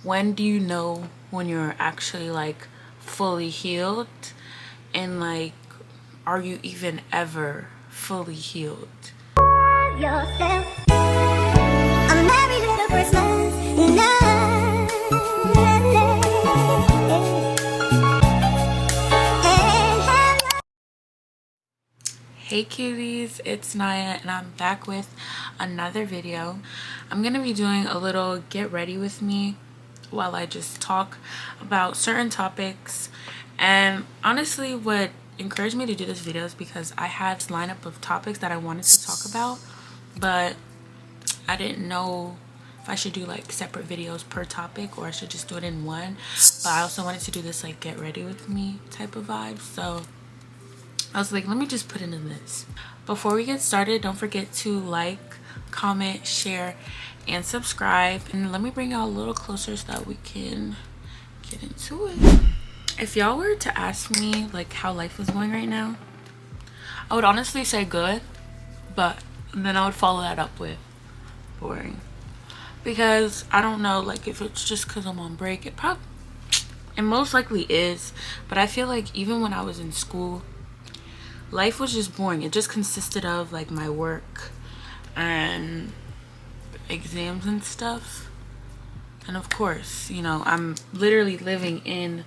when do you know when you're actually like fully healed, and like, are you even ever fully healed? Yourself. I'm a merry little Christmas. Hey cuties, it's Naya and I'm back with another video. I'm gonna be doing a little get ready with me while I just talk about certain topics. And honestly, what encouraged me to do this video is because I had this lineup of topics that I wanted to talk about, but I didn't know if I should do like separate videos per topic or I should just do it in one. But I also wanted to do this like get ready with me type of vibe, so I was like, let me just put it in this. Before we get started, don't forget to like, comment, share, and subscribe. And let me bring y'all a little closer so that we can get into it. If y'all were to ask me like how life was going right now, I would honestly say good, but then I would follow that up with boring. Because I don't know, like if it's just because I'm on break, it most likely is. But I feel like even when I was in school, life was just boring. It just consisted of like my work and exams and stuff. And of course, you know, I'm literally living in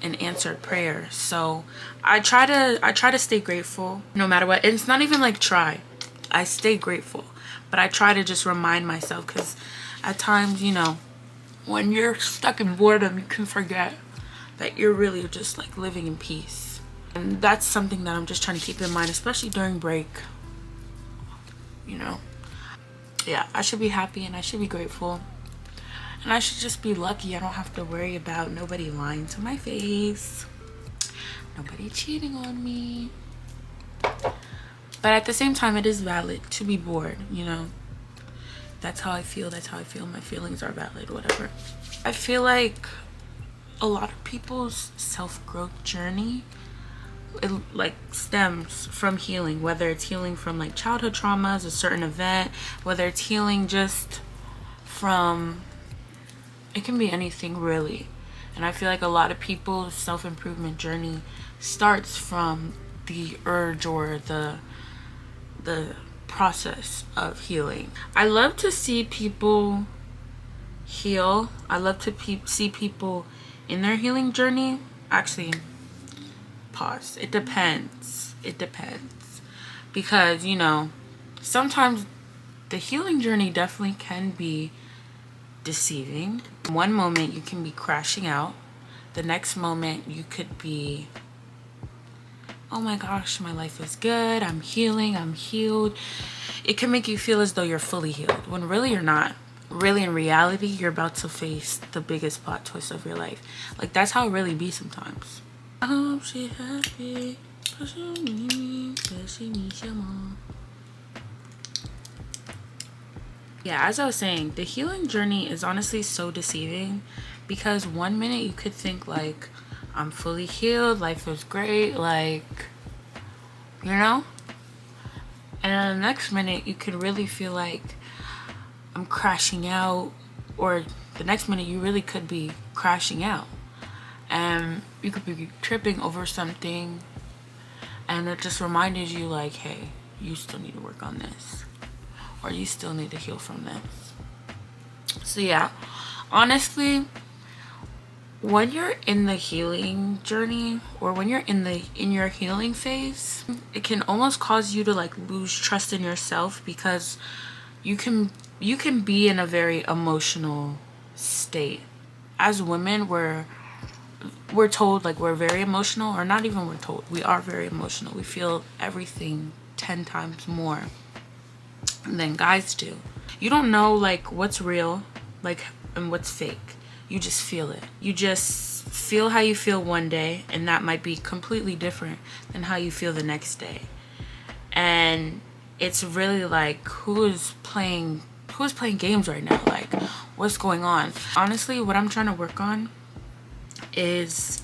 an answered prayer. So I try to stay grateful no matter what. And it's not even like try. I stay grateful. But I try to just remind myself, because at times, you know, when you're stuck in boredom, you can forget that you're really just like living in peace. And that's something that I'm just trying to keep in mind, especially during break. You know, yeah, I should be happy and I should be grateful. And I should just be lucky. I don't have to worry about nobody lying to my face, nobody cheating on me. But at the same time, it is valid to be bored, you know. That's how I feel. That's how I feel. My feelings are valid, whatever. I feel like a lot of people's self-growth journey, it like stems from healing, whether it's healing from like childhood traumas, a certain event, whether it's healing just from, it can be anything really. And I feel like a lot of people's self-improvement journey starts from the urge or the process of healing. I love to see people heal. I love to see people in their healing journey. Actually, pause. It depends. Because, you know, sometimes the healing journey definitely can be deceiving. One moment you can be crashing out. The next moment you could be, oh my gosh, my life is good. I'm healing. I'm healed. It can make you feel as though you're fully healed when really you're not. Really, in reality, you're about to face the biggest plot twist of your life. Like, that's how it really be sometimes. I hope she happy. Yeah, as I was saying, the healing journey is honestly so deceiving, because one minute you could think like, I'm fully healed, life is great, like, you know? And then the next minute you could really feel like I'm crashing out, or the next minute you really could be crashing out. And you could be tripping over something and it just reminded you like, hey, you still need to work on this, or you still need to heal from this. So yeah, honestly, when you're in the healing journey, or when you're in your healing phase, it can almost cause you to like lose trust in yourself, because you can be in a very emotional state. As women, we're told like we're very emotional, or not even we're told, we are very emotional. We feel everything 10 times more than guys do. You don't know like what's real, like, and what's fake. You just feel it. You just feel how you feel one day, and that might be completely different than how you feel the next day. And it's really like, who's playing games right now? Like, what's going on? Honestly, what I'm trying to work on is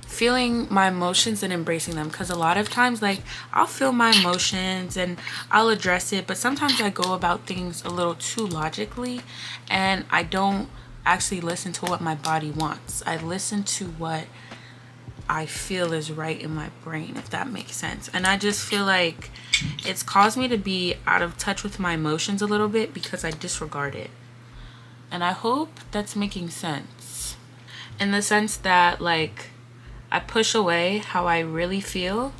feeling my emotions and embracing them, because a lot of times, like, I'll feel my emotions and I'll address it, but sometimes I go about things a little too logically, and I don't actually listen to what my body wants. I listen to what I feel is right in my brain, if that makes sense. And I just feel like it's caused me to be out of touch with my emotions a little bit because I disregard it. And I hope that's making sense. In the sense that, like, I push away how I really feel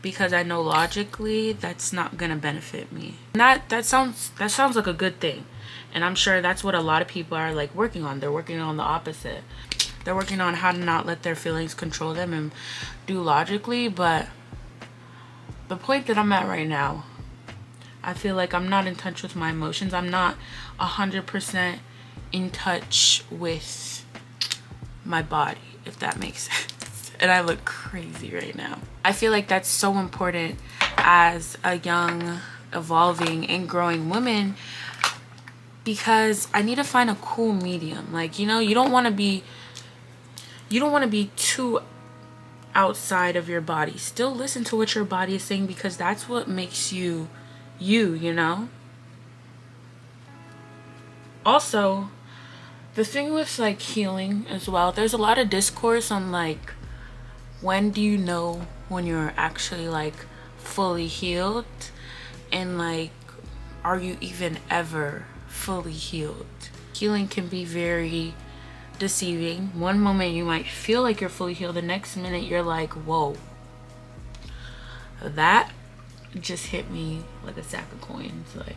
because I know logically that's not gonna benefit me. And that sounds like a good thing. And I'm sure that's what a lot of people are like working on. They're working on the opposite. They're working on how to not let their feelings control them and do logically. But the point that I'm at right now, I feel like I'm not in touch with my emotions. I'm not 100% in touch with my body, if that makes sense. And I look crazy right now. I feel like that's so important as a young, evolving, and growing woman, because I need to find a cool medium. Like, you know, you don't want to be too outside of your body. Still listen to what your body is saying, because that's what makes you, you know? Also, the thing with like healing as well, there's a lot of discourse on like, when do you know when you're actually like fully healed, and like, are you even ever fully healed? Healing can be very deceiving. One moment you might feel like you're fully healed, the next minute you're like, whoa, that just hit me like a sack of coins. Like,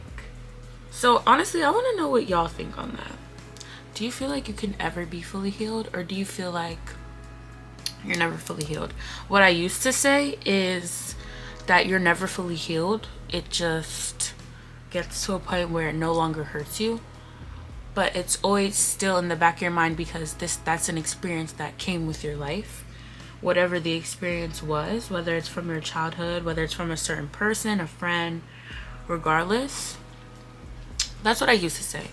so honestly, I want to know what y'all think on that. Do you feel like you can ever be fully healed, or do you feel like you're never fully healed? What I used to say is that you're never fully healed. It just gets to a point where it no longer hurts you, but it's always still in the back of your mind, because that's an experience that came with your life. Whatever the experience was, whether it's from your childhood, whether it's from a certain person, a friend, regardless. That's what I used to say.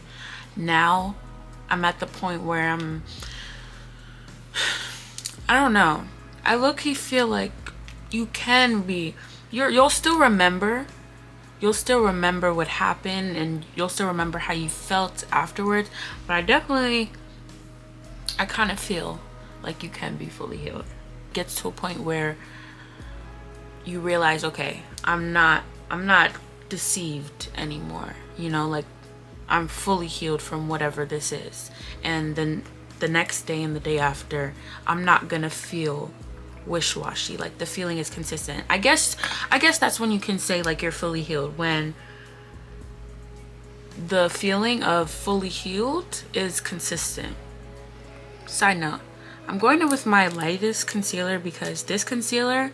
Now I'm at the point where I don't know. I low-key feel like you can be, you'll still remember what happened, and you'll still remember how you felt afterwards, but I kind of feel like you can be fully healed. It gets to a point where you realize, okay, I'm not deceived anymore, you know, like, I'm fully healed from whatever this is. And then the next day and the day after, I'm not gonna feel wish-washy. Like, the feeling is consistent. I guess that's when you can say like you're fully healed, when the feeling of fully healed is consistent. Side note, I'm going in with my lightest concealer because this concealer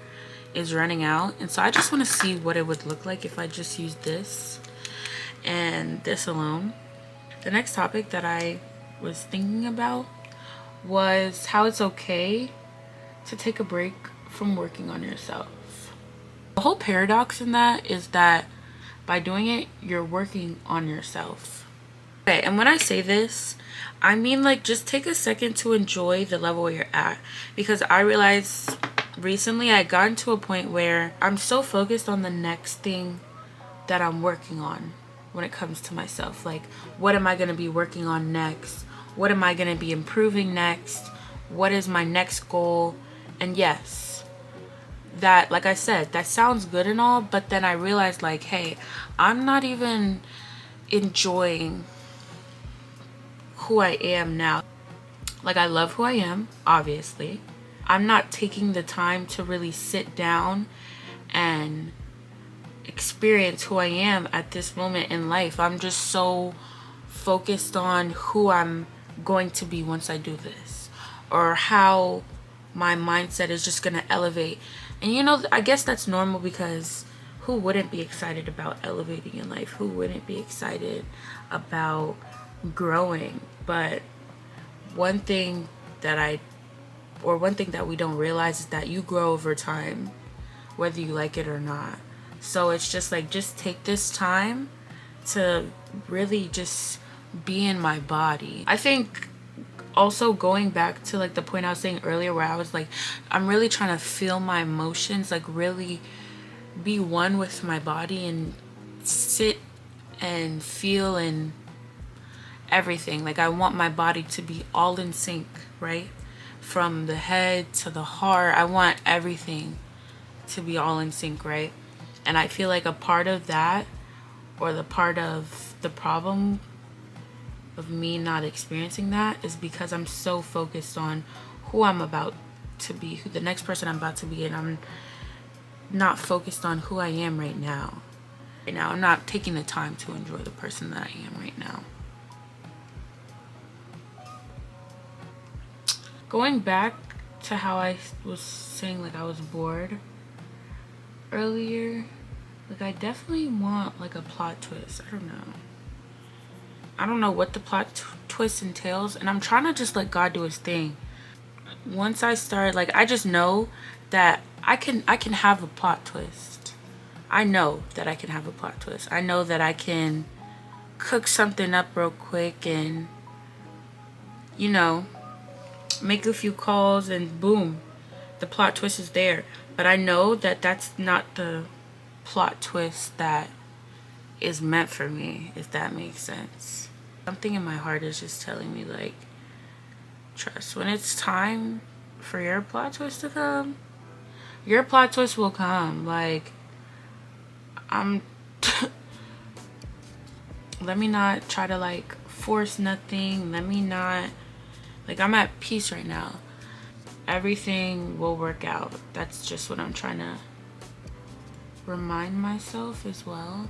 is running out, and so I just want to see what it would look like if I just used this and this alone. The next topic that I was thinking about was how it's okay to take a break from working on yourself. The whole paradox in that is that by doing it, you're working on yourself. Okay, and when I say this, I mean like, just take a second to enjoy the level where you're at, because I realized recently I got to a point where I'm so focused on the next thing that I'm working on when it comes to myself. Like, what am I going to be working on next? What am I going to be improving next? What is my next goal? And yes, that, like I said, that sounds good and all, but then I realized like, hey, I'm not even enjoying who I am now. Like, I love who I am, obviously. I'm not taking the time to really sit down and experience who I am at this moment in life. I'm just so focused on who I'm going to be once I do this, or how my mindset is just gonna elevate. And you know, I guess that's normal, because who wouldn't be excited about elevating in life? Who wouldn't be excited about growing? But one thing that we don't realize is that you grow over time, whether you like it or not. So it's just like, just take this time to really just be in my body. I think also, going back to like the point I was saying earlier, where I was like, I'm really trying to feel my emotions, like really be one with my body and sit and feel and everything. Like, I want my body to be all in sync, right? From the head to the heart. I want everything to be all in sync, right? And I feel like a part of that, or the part of the problem of me not experiencing that, is because I'm so focused on who I'm about to be, who the next person I'm about to be, and I'm not focused on who I am right now. I'm not taking the time to enjoy the person that I am right now. Going back to how I was saying, like, I was bored earlier, like, I definitely want, like, a plot twist. I don't know what the plot twist entails, and I'm trying to just let God do his thing. Once I start, like, I just know that I can have a plot twist. I know that I can have a plot twist. I know that I can cook something up real quick and, you know, make a few calls and boom, the plot twist is there. But I know that that's not the plot twist that is meant for me, if that makes sense. Something in my heart is just telling me, like, trust. When it's time for your plot twist to come, your plot twist will come. Like, let me not try to, like, force nothing. Let me not, like, I'm at peace right now. Everything will work out. That's just what I'm trying to remind myself as well.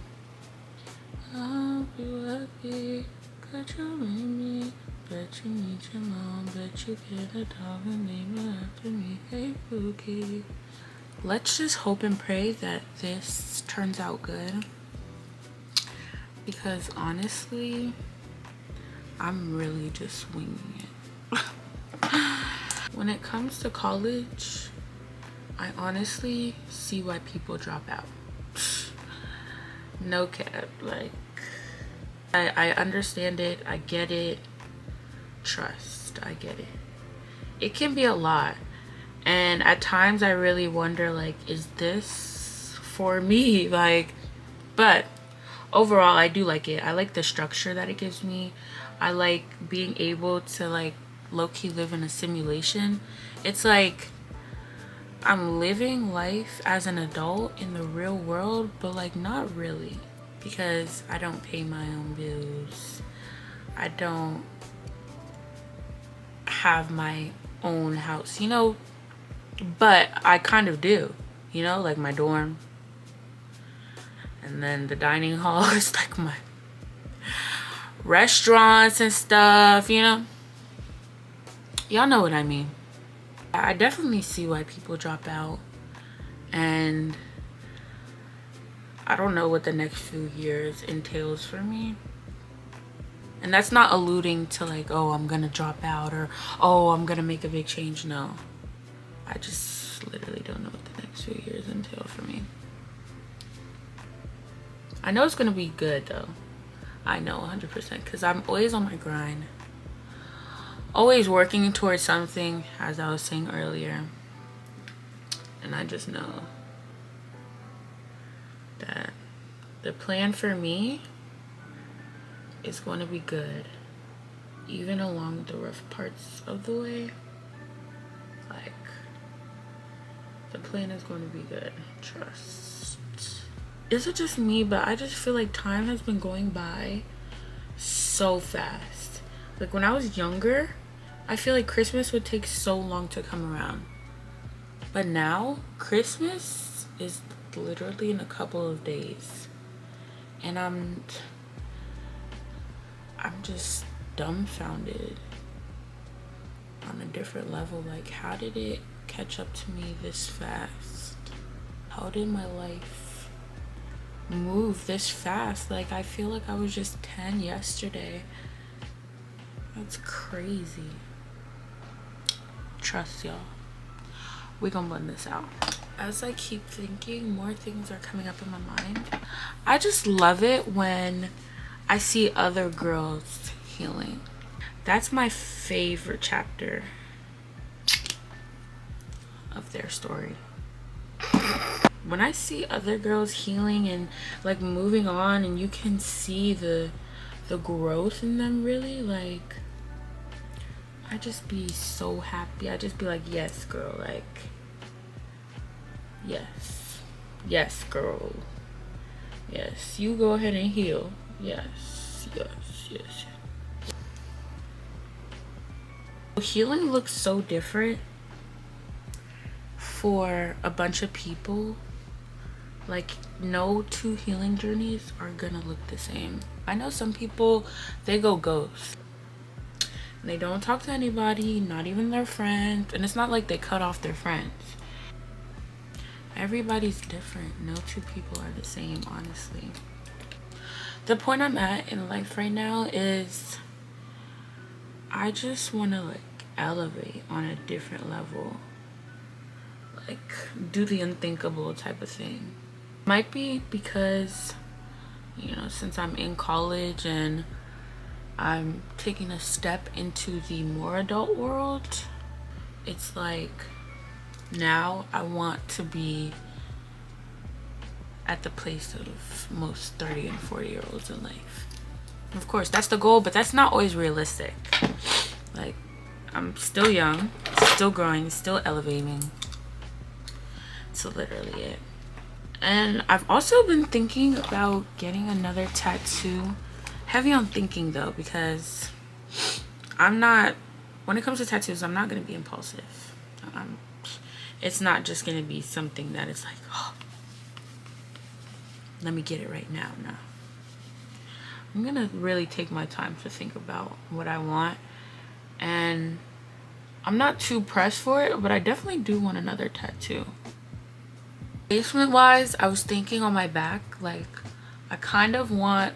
I'll be lucky, got you in me. Bet you need your mom, bet you get a dog and name it after me. Hey, Pookie. Let's just hope and pray that this turns out good. Because honestly, I'm really just winging it. When it comes to college, I honestly see why people drop out. No cap. Like, I understand it. I get it. Trust. I get it. It can be a lot. And at times I really wonder, like, is this for me? Like, but overall, I do like it. I like the structure that it gives me. I like being able to, like, low-key live in a simulation. It's like I'm living life as an adult in the real world, but, like, not really, because I don't pay my own bills. I don't have my own house, you know, but I kind of do, you know, like my dorm. And then the dining hall is like my restaurants and stuff, you know. Y'all know what I mean. I definitely see why people drop out, and I don't know what the next few years entails for me. And that's not alluding to, like, oh, I'm gonna drop out, or oh, I'm gonna make a big change. No, I just literally don't know what the next few years entail for me. I know it's gonna be good though. I know 100%, because I'm always on my grind. Always working towards something, as I was saying earlier. And I just know that the plan for me is going to be good. Even along the rough parts of the way. Like, the plan is going to be good. Trust. Is it just me? But I just feel like time has been going by so fast. Like, when I was younger, I feel like Christmas would take so long to come around. But now, Christmas is literally in a couple of days. And I'm just dumbfounded on a different level. Like, how did it catch up to me this fast? How did my life move this fast? Like, I feel like I was just 10 yesterday. That's crazy. Trust, y'all. We're gonna blend this out. As I keep thinking, more things are coming up in my mind. I just love it when I see other girls healing. That's my favorite chapter of their story. When I see other girls healing and, like, moving on, and you can see the the growth in them, really. Like, I just be so happy. I just be like, yes, girl. Like, yes. Yes, girl. Yes. You go ahead and heal. Yes. Yes. Yes. Healing looks so different for a bunch of people. Like, no two healing journeys are gonna look the same. I know some people, they go ghost. They don't talk to anybody, not even their friends. And it's not like they cut off their friends. Everybody's different. No two people are the same, honestly. The point I'm at in life right now is I just want to like elevate on a different level. Like, do the unthinkable type of thing. Might be because, you know, since I'm in college and I'm taking a step into the more adult world, it's like now I want to be at the place of most 30 and 40-year-olds in life. Of course, that's the goal, but that's not always realistic. Like, I'm still young, still growing, still elevating. That's literally it. And I've also been thinking about getting another tattoo. Heavy on thinking though, because I'm not, when it comes to tattoos, I'm not going to be impulsive. It's not just going to be something that is like, oh, let me get it right now. No. I'm going to really take my time to think about what I want. And I'm not too pressed for it, but I definitely do want another tattoo. Basement wise, I was thinking on my back, like, I kind of want,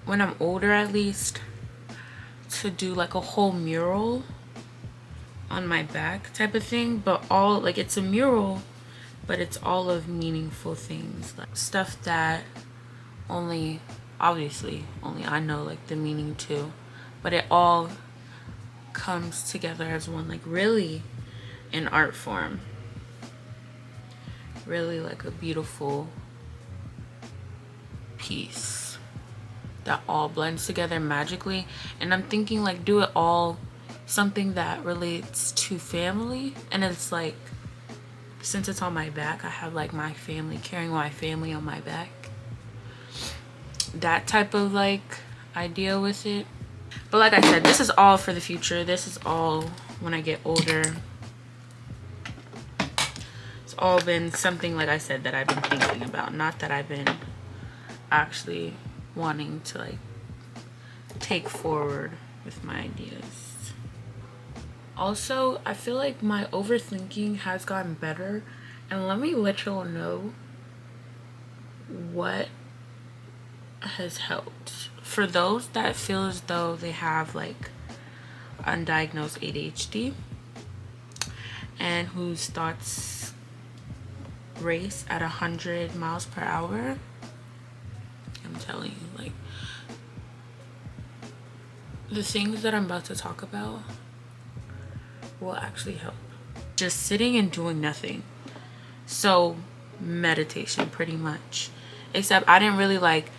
when I'm older at least, to do like a whole mural on my back type of thing, but all like, it's a mural, but it's all of meaningful things, like stuff that obviously only I know like the meaning to, but it all comes together as one, like really an art form, really like a beautiful piece that all blends together magically. And I'm thinking like do it all something that relates to family, and it's like, since it's on my back, I have like my family, carrying my family on my back, that type of like idea with it. But like I said, this is all for the future. This is all when I get older. It's all been something, like I said, that I've been thinking about, not that I've been actually wanting to like take forward with my ideas. Also, I feel like my overthinking has gotten better, and let me let y'all know what has helped. For those that feel as though they have like undiagnosed ADHD and whose thoughts race at 100 miles per hour, I'm telling you, like, the things that I'm about to talk about will actually help. Just sitting and doing nothing. So meditation, pretty much, except I didn't really like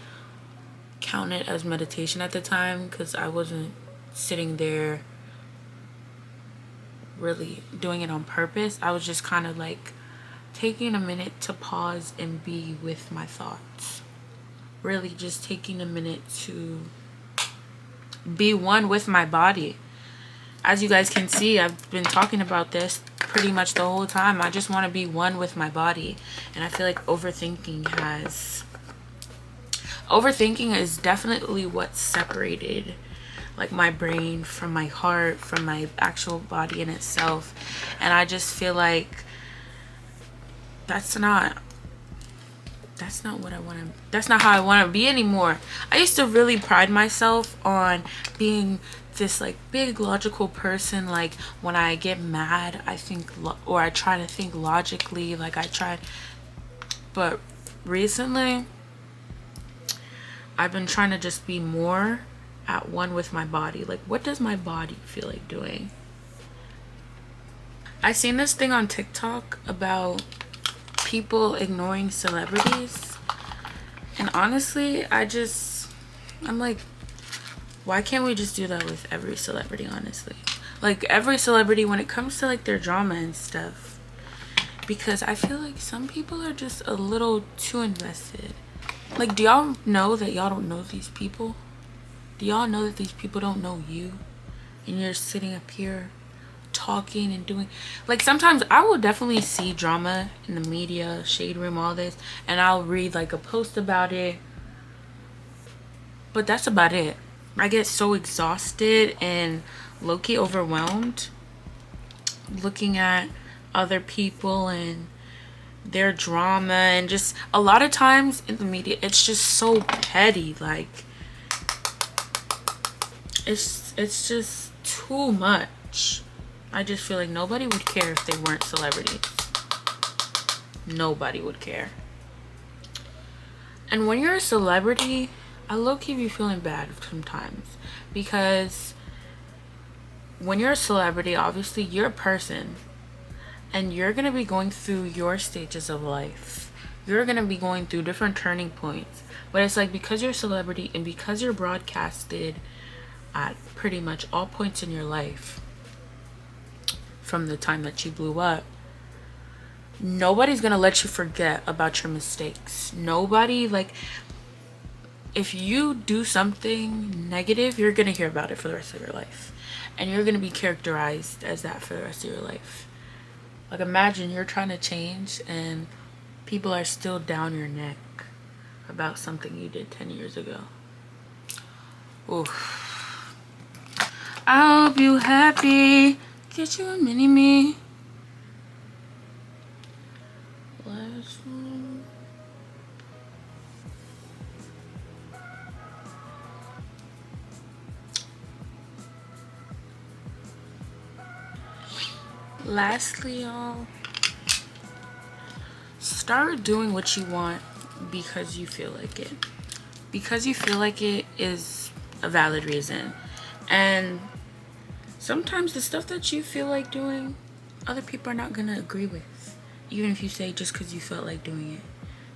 count it as meditation at the time because I wasn't sitting there really doing it on purpose. I was just kind of like taking a minute to pause and be with my thoughts, really just taking a minute to be one with my body. As you guys can see, I've been talking about this pretty much the whole time. I just want to be one with my body. And I feel like overthinking is definitely what separated like my brain from my heart, from my actual body in itself. And I just feel like that's not what I want to, that's not how I want to be anymore. I used to really pride myself on being this like big logical person. Like when I get mad, I think or I try to think logically, like I tried. But recently I've been trying to just be more at one with my body. Like, what does my body feel like doing? I seen this thing on TikTok about people ignoring celebrities, and honestly, I'm like, Why can't we just do that with every celebrity, honestly? Like, every celebrity when it comes to like their drama and stuff. Because I feel like some people are just a little too invested. Like, do y'all know that y'all don't know these people? Do y'all know that these people don't know you? And you're sitting up here talking and doing, like, sometimes I will definitely see drama in the media, shade room, all this, and I'll read like a post about it, but that's about it. I get so exhausted and low-key overwhelmed looking at other people and their drama, and just a lot of times in the media it's just so petty. Like, it's just too much. I just feel like nobody would care if they weren't celebrities. Nobody would care. And when you're a celebrity, I low-key be feeling bad sometimes, because when you're a celebrity, obviously you're a person, and you're gonna be going through your stages of life. You're gonna be going through different turning points. But it's like, because you're a celebrity and because you're broadcasted at pretty much all points in your life, from the time that you blew up, nobody's gonna let you forget about your mistakes. Nobody, like, if you do something negative, you're gonna hear about it for the rest of your life, and you're gonna be characterized as that for the rest of your life. Like, imagine you're trying to change and people are still down your neck about something you did 10 years ago. Oof. I hope you happy. Get you a mini-me. Last one. Lastly, y'all, start doing what you want because you feel like it. Because you feel like it is a valid reason. And sometimes the stuff that you feel like doing, other people are not gonna agree with. Even if you say just because you felt like doing it.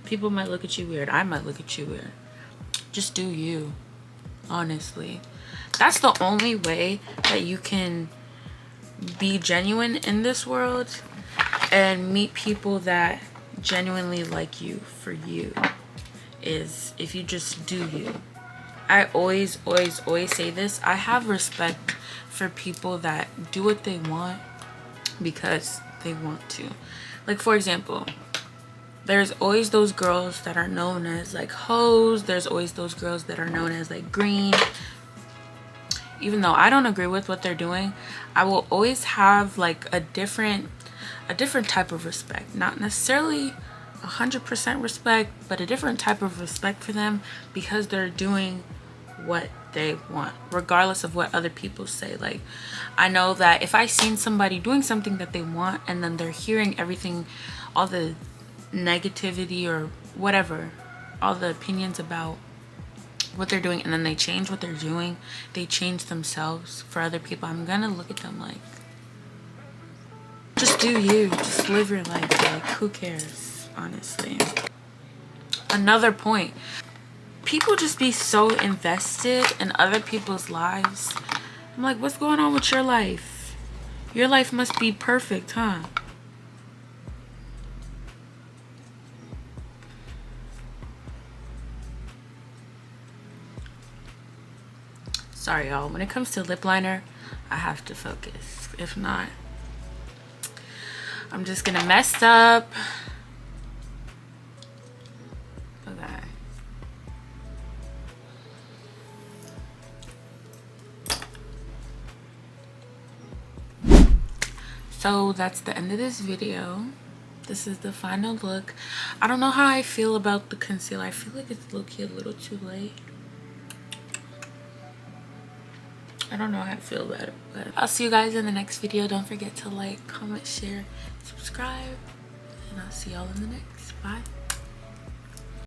People might look at you weird. I might look at you weird. Just do you. Honestly. That's the only way that you can be genuine in this world and meet people that genuinely like you for you, is if you just do you. I always say this. I have respect for people that do what they want because they want to. Like, for example, there's always those girls that are known as like hoes. There's always those girls that are known as like green. Even though I don't agree with what they're doing, I will always have like a different type of respect. Not necessarily 100% respect, but a different type of respect for them, because they're doing what they want, regardless of what other people say. Like, I know that if I seen somebody doing something that they want, and then they're hearing everything, all the negativity or whatever, all the opinions about what they're doing, and then they change what they're doing, they change themselves for other people, I'm gonna look at them like, just do you, just live your life. Like, who cares, honestly. Another point, people just be so invested in other people's lives. I'm like, what's going on with your life? Your life must be perfect, huh? Sorry, y'all. When it comes to lip liner, I have to focus. If not, I'm just gonna mess up. Okay. So that's the end of this video. This is the final look. I don't know how I feel about the concealer. I feel like it's low-key a little too late. I don't know how I feel about it, but I'll see you guys in the next video. Don't forget to like, comment, share, subscribe, and I'll see y'all in the next. Bye.